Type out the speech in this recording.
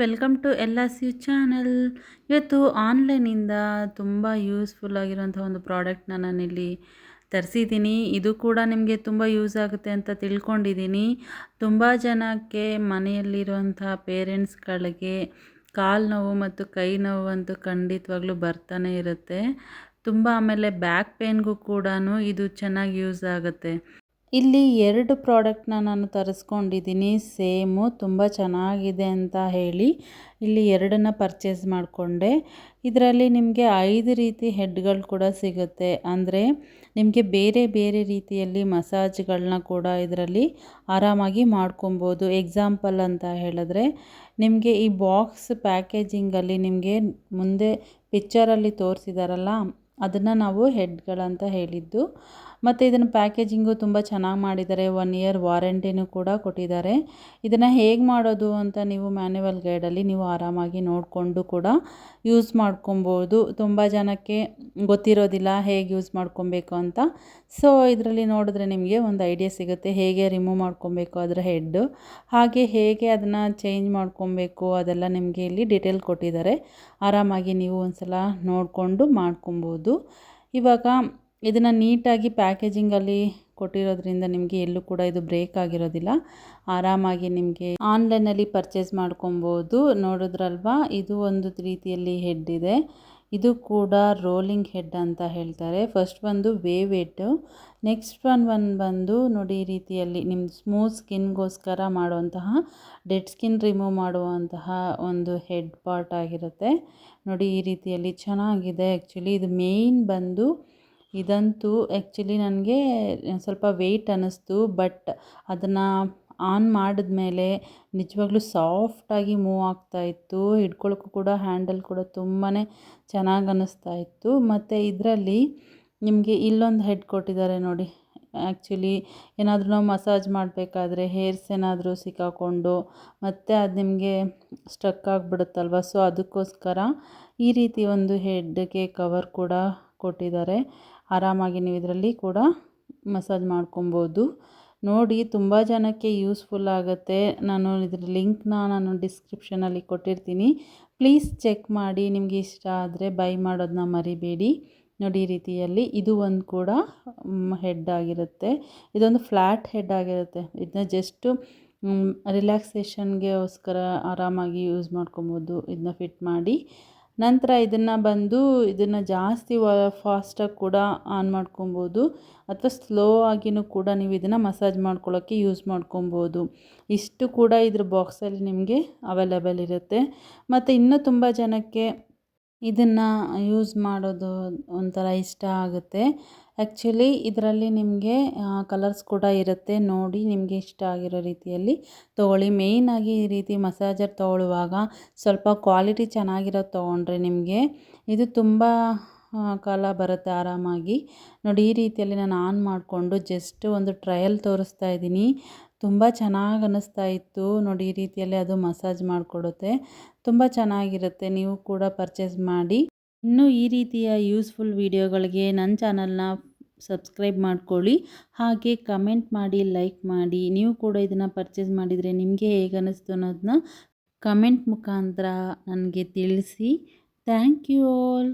Welcome to L S U channel. ಇವತ್ತು ಆನ್ಲೈನಿಂದ ತುಂಬ ಯೂಸ್ಫುಲ್ ಆಗಿರೋಂಥ ಒಂದು ಪ್ರಾಡಕ್ಟ್ನ ನಾನಿಲ್ಲಿ ತರಿಸಿದ್ದೀನಿ. ಇದು ಕೂಡ ನಿಮಗೆ ತುಂಬ ಯೂಸ್ ಆಗುತ್ತೆ ಅಂತ ತಿಳ್ಕೊಂಡಿದ್ದೀನಿ. ತುಂಬ ಜನಕ್ಕೆ ಮನೆಯಲ್ಲಿರುವಂಥ ಪೇರೆಂಟ್ಸ್ಗಳಿಗೆ ಕಾಲು ನೋವು ಮತ್ತು ಕೈ ನೋವು ಅಂತೂ ಖಂಡಿತವಾಗ್ಲೂ ಬರ್ತಾನೆ ಇರುತ್ತೆ. ತುಂಬ ಆಮೇಲೆ ಬ್ಯಾಕ್ ಪೇನ್ಗೂ ಕೂಡ ಇದು ಚೆನ್ನಾಗಿ ಯೂಸ್ ಆಗುತ್ತೆ. ಇಲ್ಲಿ 2 ಪ್ರಾಡಕ್ಟ್ನ ನಾನು ತರಿಸ್ಕೊಂಡಿದ್ದೀನಿ. ಸೇಮು ತುಂಬ ಚೆನ್ನಾಗಿದೆ ಅಂತ ಹೇಳಿ ಇಲ್ಲಿ 2ನ್ನ ಪರ್ಚೇಸ್ ಮಾಡಿಕೊಂಡೆ. ಇದರಲ್ಲಿ ನಿಮಗೆ 5 ರೀತಿ ಹೆಡ್ಗಳು ಕೂಡ ಸಿಗುತ್ತೆ. ಅಂದರೆ ನಿಮಗೆ ಬೇರೆ ಬೇರೆ ರೀತಿಯಲ್ಲಿ ಮಸಾಜ್ಗಳನ್ನ ಕೂಡ ಇದರಲ್ಲಿ ಆರಾಮಾಗಿ ಮಾಡ್ಕೊಬೋದು. ಎಕ್ಸಾಂಪಲ್ ಅಂತ ಹೇಳಿದ್ರೆ ನಿಮಗೆ ಈ ಬಾಕ್ಸ್ ಪ್ಯಾಕೇಜಿಂಗಲ್ಲಿ ನಿಮಗೆ ಮುಂದೆ ಪಿಕ್ಚರಲ್ಲಿ ತೋರಿಸಿದಾರಲ್ಲ ಅದನ್ನು ನಾವು ಹೆಡ್ಗಳಂತ ಹೇಳಿದ್ದು. ಮತ್ತು ಇದನ್ನು ಪ್ಯಾಕೇಜಿಂಗು ತುಂಬ ಚೆನ್ನಾಗಿ ಮಾಡಿದ್ದಾರೆ. 1 ಇಯರ್ ವಾರಂಟಿನೂ ಕೂಡ ಕೊಟ್ಟಿದ್ದಾರೆ. ಇದನ್ನು ಹೇಗೆ ಮಾಡೋದು ಅಂತ ನೀವು ಮ್ಯಾನ್ಯುವಲ್ ಗೈಡಲ್ಲಿ ನೀವು ಆರಾಮಾಗಿ ನೋಡಿಕೊಂಡು ಕೂಡ ಯೂಸ್ ಮಾಡ್ಕೊಬೋದು. ತುಂಬ ಜನಕ್ಕೆ ಗೊತ್ತಿರೋದಿಲ್ಲ ಹೇಗೆ ಯೂಸ್ ಮಾಡ್ಕೊಬೇಕು ಅಂತ. ಸೊ ಇದರಲ್ಲಿ ನೋಡಿದ್ರೆ ನಿಮಗೆ ಒಂದು ಐಡಿಯಾ ಸಿಗುತ್ತೆ ಹೇಗೆ ರಿಮೂವ್ ಮಾಡ್ಕೊಬೇಕು ಅದರ ಹೆಡ್ಡು, ಹಾಗೆ ಹೇಗೆ ಅದನ್ನು ಚೇಂಜ್ ಮಾಡ್ಕೊಬೇಕು ಅದೆಲ್ಲ ನಿಮಗೆ ಇಲ್ಲಿ ಡೀಟೇಲ್ ಕೊಟ್ಟಿದ್ದಾರೆ. ಆರಾಮಾಗಿ ನೀವು ಒಂದು ಸಲ ನೋಡಿಕೊಂಡು ಮಾಡ್ಕೊಬೋದು. ಇವಾಗ ಇದನ್ನು ನೀಟಾಗಿ ಪ್ಯಾಕೇಜಿಂಗಲ್ಲಿ ಕೊಟ್ಟಿರೋದ್ರಿಂದ ನಿಮಗೆ ಎಲ್ಲೂ ಕೂಡ ಇದು ಬ್ರೇಕ್ ಆಗಿರೋದಿಲ್ಲ. ಆರಾಮಾಗಿ ನಿಮಗೆ ಆನ್ಲೈನಲ್ಲಿ ಪರ್ಚೇಸ್ ಮಾಡ್ಕೊಬೋದು. ನೋಡಿದ್ರಲ್ವಾ, ಇದು ಒಂದು ರೀತಿಯಲ್ಲಿ ಹೆಡ್ ಇದೆ. ಇದು ಕೂಡ ರೋಲಿಂಗ್ ಹೆಡ್ ಅಂತ ಹೇಳ್ತಾರೆ. ಫಸ್ಟ್ ಒಂದು ವೇವ್ ಹೆಡ್ಡು, ನೆಕ್ಸ್ಟ್ ಒನ್ ಬಂದು ನೋಡಿ ಈ ರೀತಿಯಲ್ಲಿ ನಿಮ್ಮ ಸ್ಮೂತ್ ಸ್ಕಿನ್ಗೋಸ್ಕರ ಮಾಡುವಂತಹ ಡೆಡ್ ಸ್ಕಿನ್ ರಿಮೂವ್ ಮಾಡುವಂತಹ ಒಂದು ಹೆಡ್ ಪಾರ್ಟ್ ಆಗಿರುತ್ತೆ. ನೋಡಿ ಈ ರೀತಿಯಲ್ಲಿ ಚೆನ್ನಾಗಿದೆ. ಆ್ಯಕ್ಚುಲಿ ಇದು ಮೇಯ್ನ್ ಬಂದು ಇದಂತೂ ಆ್ಯಕ್ಚುಲಿ ನನಗೆ ಸ್ವಲ್ಪ ವೆಯ್ಟ್ ಅನ್ನಿಸ್ತು. ಬಟ್ ಅದನ್ನು ಆನ್ ಮಾಡಿದ್ಮೇಲೆ ನಿಜವಾಗ್ಲೂ ಸಾಫ್ಟಾಗಿ ಮೂವ್ ಆಗ್ತಾಯಿತ್ತು. ಹಿಡ್ಕೊಳ್ಳೋಕ್ಕೂ ಕೂಡ ಹ್ಯಾಂಡಲ್ ಕೂಡ ತುಂಬಾ ಚೆನ್ನಾಗಿ ಅನ್ನಿಸ್ತಾ ಇತ್ತು. ಮತ್ತು ಇದರಲ್ಲಿ ನಿಮಗೆ ಇಲ್ಲೊಂದು ಹೆಡ್ ಕೊಟ್ಟಿದ್ದಾರೆ ನೋಡಿ. ಆ್ಯಕ್ಚುಲಿ ಏನಾದರೂ ನಾವು ಮಸಾಜ್ ಮಾಡಬೇಕಾದ್ರೆ ಹೇರ್ಸ್ ಏನಾದರೂ ಸಿಕ್ಕಾಕೊಂಡು ಮತ್ತು ಅದು ನಿಮಗೆ ಸ್ಟ್ರಕ್ ಆಗಿಬಿಡುತ್ತಲ್ವ. ಸೊ ಅದಕ್ಕೋಸ್ಕರ ಈ ರೀತಿ ಒಂದು ಹೆಡ್ಗೆ ಕವರ್ ಕೂಡ ಕೊಟ್ಟಿದ್ದಾರೆ. ಆರಾಮಾಗಿ ನೀವು ಇದರಲ್ಲಿ ಕೂಡ ಮಸಾಜ್ ಮಾಡ್ಕೊಬೋದು. ನೋಡಿ ತುಂಬ ಜನಕ್ಕೆ ಯೂಸ್ಫುಲ್ ಆಗುತ್ತೆ. ನಾನು ಇದ್ರ ಲಿಂಕ್ನ ನಾನು ಡಿಸ್ಕ್ರಿಪ್ಷನಲ್ಲಿ ಕೊಟ್ಟಿರ್ತೀನಿ. ಪ್ಲೀಸ್ ಚೆಕ್ ಮಾಡಿ. ನಿಮಗೆ ಇಷ್ಟ ಆದರೆ ಬೈ ಮಾಡೋದನ್ನ ಮರಿಬೇಡಿ. ನೋಡಿ ಈ ರೀತಿಯಲ್ಲಿ ಇದು ಒಂದು ಕೂಡ ಹೆಡ್ ಆಗಿರುತ್ತೆ. ಇದೊಂದು ಫ್ಲ್ಯಾಟ್ ಹೆಡ್ ಆಗಿರುತ್ತೆ. ಇದನ್ನ ಜಸ್ಟು ರಿಲ್ಯಾಕ್ಸೇಷನ್ಗೋಸ್ಕರ ಆರಾಮಾಗಿ ಯೂಸ್ ಮಾಡ್ಕೊಬೋದು ಇದನ್ನ ಫಿಟ್ ಮಾಡಿ. ನಂತರ ಇದನ್ನು ಜಾಸ್ತಿ ಫಾಸ್ಟಾಗಿ ಕೂಡ ಆನ್ ಮಾಡ್ಕೊಬೋದು ಅಥವಾ ಸ್ಲೋ ಆಗಿನೂ ಕೂಡ ನೀವು ಇದನ್ನು ಮಸಾಜ್ ಮಾಡ್ಕೊಳ್ಳೋಕ್ಕೆ ಯೂಸ್ ಮಾಡ್ಕೊಬೋದು. ಇಷ್ಟು ಕೂಡ ಇದ್ರ ಬಾಕ್ಸಲ್ಲಿ ನಿಮಗೆ ಅವೈಲೇಬಲ್ ಇರುತ್ತೆ. ಮತ್ತು ಇನ್ನೂ ತುಂಬ ಜನಕ್ಕೆ ಇದನ್ನು ಯೂಸ್ ಮಾಡೋದು ಒಂಥರ ಇಷ್ಟ ಆಗುತ್ತೆ. ಆ್ಯಕ್ಚುಲಿ ಇದರಲ್ಲಿ ನಿಮಗೆ ಕಲರ್ಸ್ ಕೂಡ ಇರುತ್ತೆ. ನೋಡಿ ನಿಮಗೆ ಇಷ್ಟ ಆಗಿರೋ ರೀತಿಯಲ್ಲಿ ತೊಗೊಳ್ಳಿ. ಮೇಯ್ನಾಗಿ ಈ ರೀತಿ ಮಸಾಜರ್ ತೊಗೊಳ್ಳುವಾಗ ಸ್ವಲ್ಪ ಕ್ವಾಲಿಟಿ ಚೆನ್ನಾಗಿರೋದು ತೊಗೊಂಡ್ರೆ ನಿಮಗೆ ಇದು ತುಂಬ ಕಾಲ ಬರುತ್ತೆ ಆರಾಮಾಗಿ. ನೋಡಿ ಈ ರೀತಿಯಲ್ಲಿ ನಾನು ಆನ್ ಮಾಡಿಕೊಂಡು ಜಸ್ಟ್ ಒಂದು ಟ್ರಯಲ್ ತೋರಿಸ್ತಾ ಇದ್ದೀನಿ. ತುಂಬ ಚೆನ್ನಾಗಿ ಅನ್ನಿಸ್ತಾ ಇತ್ತು. ನೋಡಿ ಈ ರೀತಿಯಲ್ಲಿ ಅದು ಮಸಾಜ್ ಮಾಡಿಕೊಡುತ್ತೆ. ತುಂಬ ಚೆನ್ನಾಗಿರುತ್ತೆ. ನೀವು ಕೂಡ ಪರ್ಚೇಸ್ ಮಾಡಿ. ಇನ್ನೂ ಈ ರೀತಿಯ ಯೂಸ್ಫುಲ್ ವೀಡಿಯೋಗಳಿಗೆ ನನ್ನ ಚಾನಲ್ನ ಸಬ್ಸ್ಕ್ರೈಬ್ ಮಾಡ್ಕೊಳ್ಳಿ. ಹಾಗೆ ಕಮೆಂಟ್ ಮಾಡಿ, ಲೈಕ್ ಮಾಡಿ. ನೀವು ಕೂಡ ಇದನ್ನು ಪರ್ಚೇಸ್ ಮಾಡಿದರೆ ನಿಮಗೆ ಹೇಗೆ ಅನ್ನಿಸ್ತು ಅನ್ನೋದನ್ನ ಕಮೆಂಟ್ ಮುಖಾಂತರ ನನಗೆ ತಿಳಿಸಿ. Thank you all.